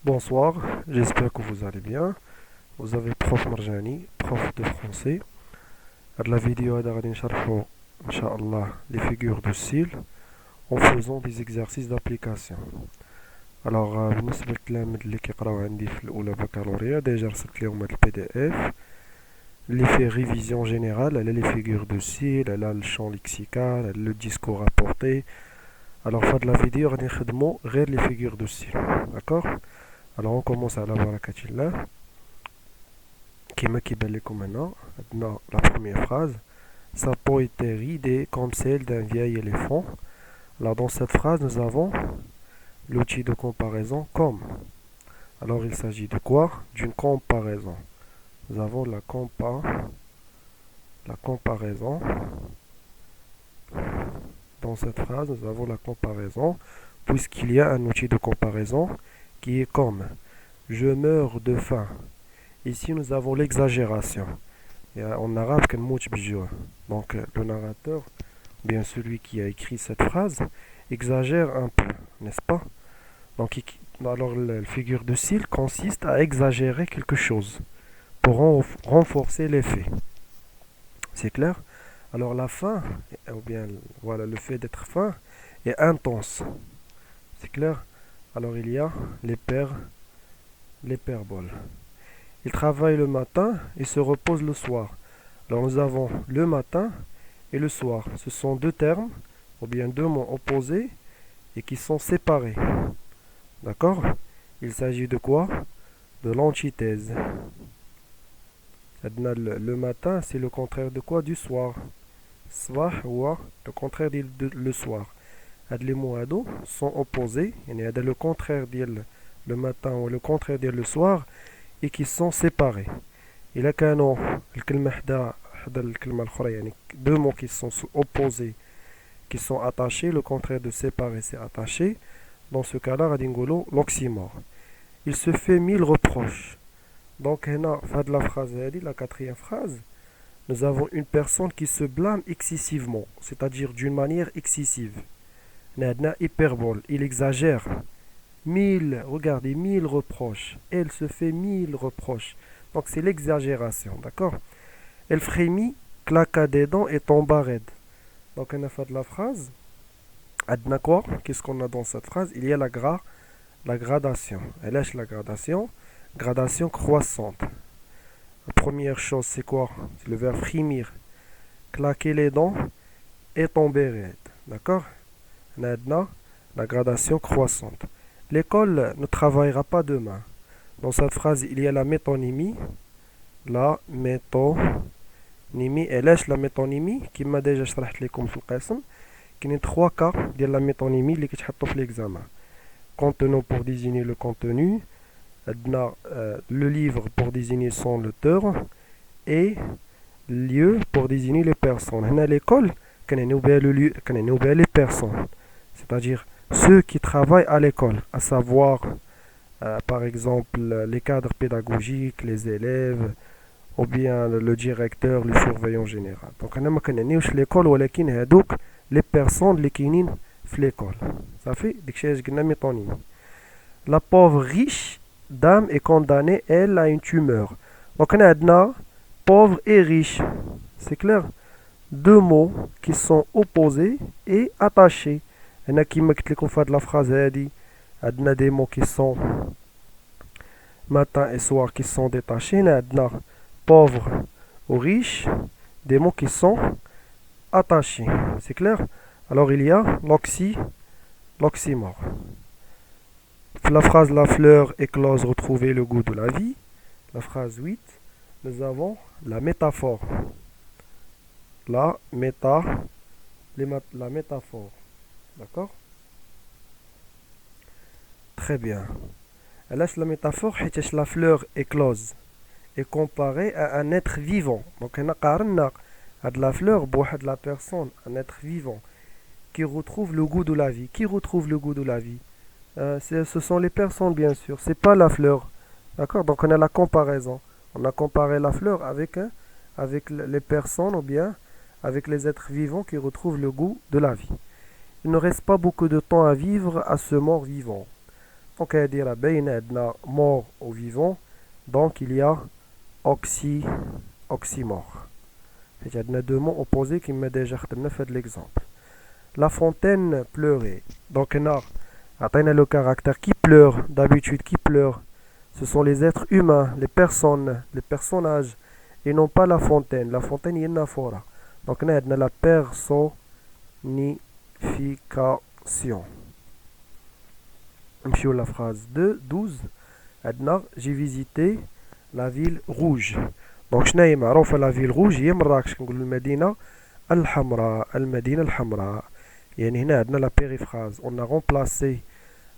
Bonsoir, j'espère que vous allez bien. Vous avez prof Marjani, prof de français. À la vidéo غادي نشرحوا إن شاء الله les figures de style en faisant des exercices d'application. Alors بالنسبة للتلاميذ اللي كيقراو عندي في الأولى بكالوريا ديجا رسلت لهم هاد البي دي اف اللي فيه révision générale على les figures de style, على le champ lexical, على le discours rapporté. Alors في هاد la vidéo غادي نخدموا غير les figures de style. D'accord? Alors on commence à la barakatillah. كما كيبان لكم هنا عندنا la première phrase. Sa peau était ridée comme celle d'un vieil éléphant. Alors dans cette phrase nous avons l'outil de comparaison comme. Alors il s'agit de quoi? D'une comparaison. Nous avons la comparaison. Dans cette phrase nous avons la comparaison puisqu'il y a un outil de comparaison qui est comme. Je meurs de faim. Ici nous avons l'exagération. En arabe, donc le narrateur, bien celui qui a écrit cette phrase, exagère un peu, n'est-ce pas? Donc alors la figure de style consiste à exagérer quelque chose pour renforcer l'effet. C'est clair? Alors la faim, ou bien voilà, le fait d'être faim est intense. C'est clair? Alors il y a l'hyperbole. Il travaille le matin et se repose le soir. Alors nous avons le matin et le soir. Ce sont deux termes, ou bien deux mots opposés et qui sont séparés. D'accord? Il s'agit de quoi? De l'antithèse. Le matin, c'est le contraire de quoi? Du soir. Swah ou le contraire de le soir. Les mots sont opposés. Il y a le contraire de le matin ou le contraire de le soir et qui sont séparés. Il a كانوا الكلمة حدا الكلمة الأخرى يعني deux mots qui sont opposés qui sont attachés, le contraire de séparer c'est attaché. Dans ce cas-là غادي نقولوا l'oxymore. Il se fait 1000 reproches. Donc هنا في هاد la phrase هذه la quatrième phrase nous avons une personne qui se blâme excessivement, c'est-à-dire d'une manière excessive. عندنا hyperbole, il exagère. 1000, regardez, 1000 reproches. Elle se fait 1000 reproches. Donc c'est l'exagération, d'accord? Elle frémit, claqua des dents et tomba raide. Donc on a fait de la phrase. Adna quoi? Qu'est-ce qu'on a dans cette phrase? Il y a la gradation. Elle lâche la gradation. Gradation croissante. La première chose c'est quoi? C'est le verbe frémir. Claquer les dents et tomber raide. D'accord? On a Adna, la gradation croissante. L'école ne travaillera pas demain. Dans cette phrase, il y a la métonymie. La métonymie. Et laisse la métonymie, qui m'a déjà شرحت لكم في القسم. Il y a trois cas de la métonymie qui sont في l'examen. Contenant pour désigner le contenu. Le livre pour désigner son auteur. Et lieu pour désigner les personnes. Hna l'école, كنعنيو بها les personnes. C'est-à-dire ceux qui travaillent à l'école, à savoir par exemple les cadres pédagogiques, les élèves, ou bien le directeur, le surveillant général. Donc on a pas l'école, ولكن هذوك les personnes اللي كاينين في l'école. Ça fait داكشي قلنا métonymie. La pauvre riche dame est condamnée elle à une tumeur. Donc on a عندنا pauvre et riche. C'est clair? Deux mots qui sont opposés et attachés. هنا كيما قلت لكم في هاد لا phrase هادي عندنا des mots qui sont matin et soir qui sont détachés. هنا عندنا pauvre ou riche, des mots qui sont attachés. C'est clair? Alors il y a l'oxymore. La phrase la fleur éclose retrouver le goût de la vie. La phrase 8, nous avons la métaphore. La métaphore. D'accord? Très bien. Laisse la métaphore, la fleur éclose est comparée à un être vivant. Donc, on a de la fleur, de la personne, un être vivant qui retrouve le goût de la vie. Qui retrouve le goût de la vie? Ce sont les personnes, bien sûr. C'est pas la fleur. D'accord? Donc, on a la comparaison. On a comparé la fleur avec les personnes ou bien avec les êtres vivants qui retrouvent le goût de la vie. Il ne reste pas beaucoup de temps à vivre à ce mort vivant. Donc, à dire mort ou vivant. Donc, il y a oxymore. Il y a deux mots opposés qui m'ont déjà fait l'exemple. La fontaine pleurait. Donc, on a le caractère qui pleure. D'habitude, qui pleure, ce sont les êtres humains, les personnes, les personnages, et non pas la fontaine. La fontaine, il y a une fora. Donc, on a la personnification. Monsieur la phrase 2, 12. J'ai visité la ville rouge. Donc, je n'ai pas la ville rouge. Il y a Marrakech, المدينة الحمراء. المدينة الحمراء. يعني هنا عندنا la périphrase. On a remplacé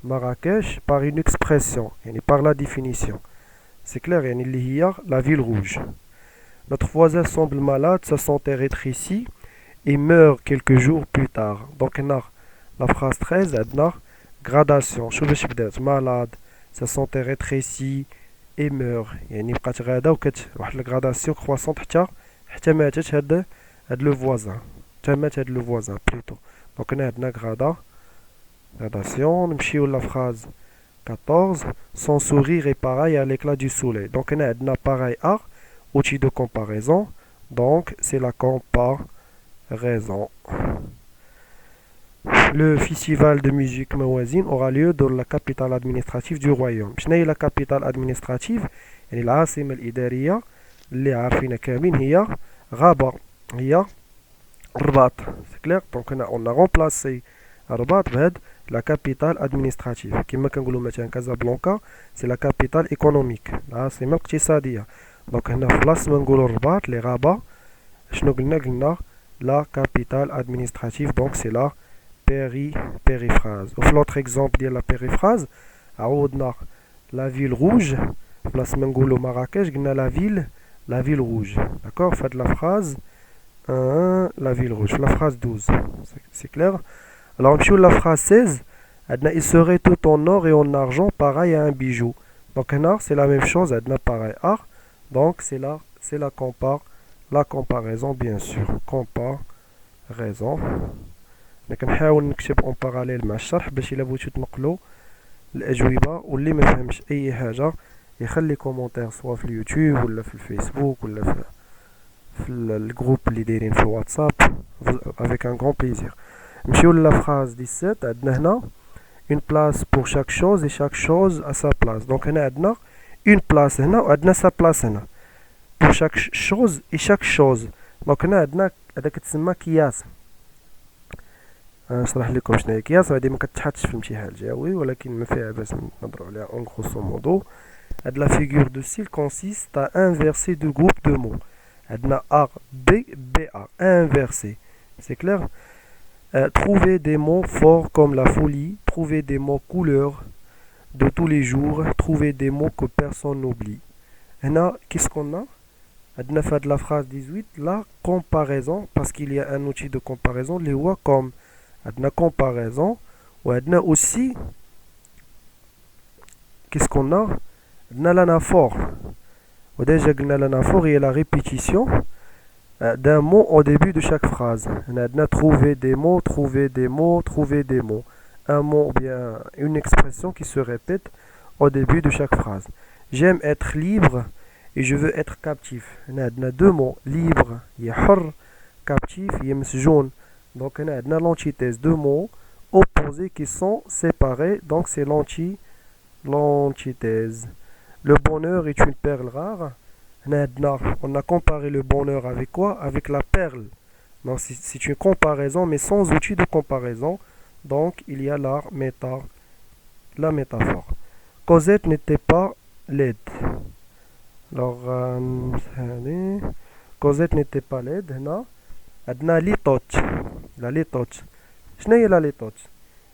Marrakech par une expression, يعني par la définition. C'est clair, يعني اللي هي la ville rouge. Notre voisin semble malade, sa santé rétrécie et meurt quelques jours plus tard. Donc, on a la phrase 13, عندنا gradation. شو باش بدات malade, sa santé rétrécie et meurt. يعني بقات غادا وكت واحد الغراداسيون كرواسونت حتى ماتت هاد لو فوازان. حتى مات هاد لو فوازان بلوتو. دونك هنا عندنا gradation. نمشيو لا phrase 14. Son sourire est pareil à l'éclat du soleil. Donc هنا عندنا pareil à outil de comparaison. Donc c'est la comparaison. Le festival de musique Mawazine aura lieu dans la capitale administrative du royaume. شنو هي la capitale administrative؟ يعني العاصمة الإدارية اللي عارفينها كاملين هي غابة، هي الرباط. C'est clair. Donc on a remplacé الرباط بهاد la capitale administrative. كما كنقولوا مثلا كازابلانكا c'est la capitale économique، العاصمة الاقتصادية. دونك هنا في بلاصة ما نقولوا الرباط اللي غابة، شنو قلنا la capitale administrative. Donc c'est la périphrase. Au l'autre exemple de la périphrase, عودنا la ville rouge. Place Mengolo Marrakech, la ville rouge. D'accord? Faites la phrase la ville rouge. La phrase 12. C'est clair? Alors on la phrase 16. Il serait tout en or et en argent pareil à un bijou. Donc un art c'est la même chose, pareil à. Donc c'est la comparaison bien sûr. Comparaison. كنحاول نكتب اون باراليل مع الشرح باش الا بغيتو تنقلوا الاجوبه، واللي ما فهمش اي حاجه يخلي كومونتير سواء في اليوتيوب ولا في الفيسبوك ولا في الجروب اللي دايرين في الواتساب افيك ان غران بليزير. نمشيو لا فراز 17. عندنا هنا une place pour chaque chose et chaque chose à sa place. Donc هنا عندنا une place هنا وعندنا sa place هنا pour chaque chose et chaque chose. دونك هنا عندنا هذا كتسمى قياس. نشرح لكم شنو هي قياس. هذه ما كتحطش في الامتحان الجوي ولكن ما فيها باس نهضروا عليها اون غروسو مودو. هاد لا فيغور دو ستيل consiste à inverser deux groupes de mots. عندنا A B B A inverser. C'est clair? Trouver des mots forts comme la folie, trouver des mots couleurs de tous les jours, trouver des mots que personne n'oublie. هنا qu'est-ce qu'on a? عندنا في هاد la phrase 18 la comparaison, parce qu'il y a un outil de comparaison اللي هو comme. عندنا comparaison وعندنا aussi qu'est-ce qu'on a? عندنا l'anaphore. وديجا قلنا l'anaphore هي la répétition d'un mot au début de chaque phrase. عندنا trouver des mots, trouver des mots, trouver des mots. Un mot ou bien une expression qui se répète au début de chaque phrase. J'aime être libre et je veux être captif. عندنا deux mots, libre هي حر، captif هي مسجون. Donc on a l'antithèse, deux mots opposés qui sont séparés, donc c'est l'antithèse. Le bonheur est une perle rare. On a comparé le bonheur avec quoi? Avec la perle. Donc c'est une comparaison mais sans outil de comparaison. Donc il y a la métaphore. Cosette n'était pas laide. Alors Cosette n'était pas laide. عندنا ليطوت. La litote. شنو هي la litote؟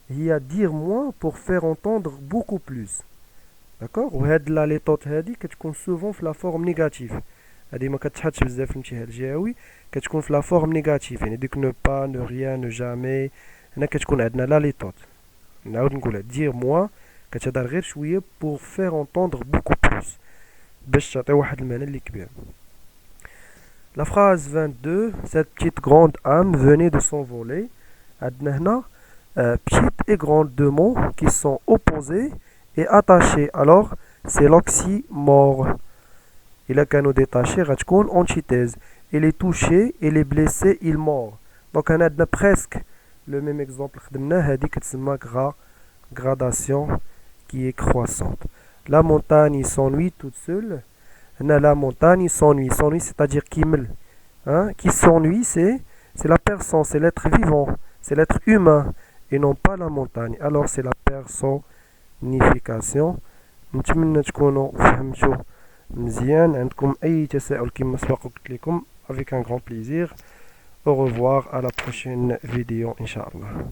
هي dire moins pour faire entendre beaucoup plus. D'accord؟ وهاد la litote هادي كتكون souvent في la forme négative. هادي ما كتحطش بزاف في الامتحان الجهوي، كتكون في la forme négative. يعني ديك ne pas, ne rien, ne jamais. هنا كتكون عندنا la litote. نعاود نقولها dire moins كتهضر غير شويه pour faire entendre beaucoup plus باش تعطي واحد المعنى اللي كبير. La phrase 22, cette petite grande âme venait de s'envoler. عندنا هنا petite et grande deux mots qui sont opposés et attaché. Alors, c'est l'oxymore. Il a qu'à nous détacher, غتكون antithèse. Il est touché, il est blessé, il mord. Donc, on a presque le même exemple. هذيك تسمى gradation qui est croissante. La montagne s'ennuie toute seule. La montagne s'ennuie. S'ennuie, c'est-à-dire qui s'ennuie, c'est la personne, c'est l'être vivant, c'est l'être humain et non pas la montagne. Alors c'est la personnification. نتمنى تكونوا فهمتوا مزيان. عندكم أي تساؤل كما سبق قلت لكم avec un grand plaisir. Au revoir, à la prochaine vidéo, Inch'Allah.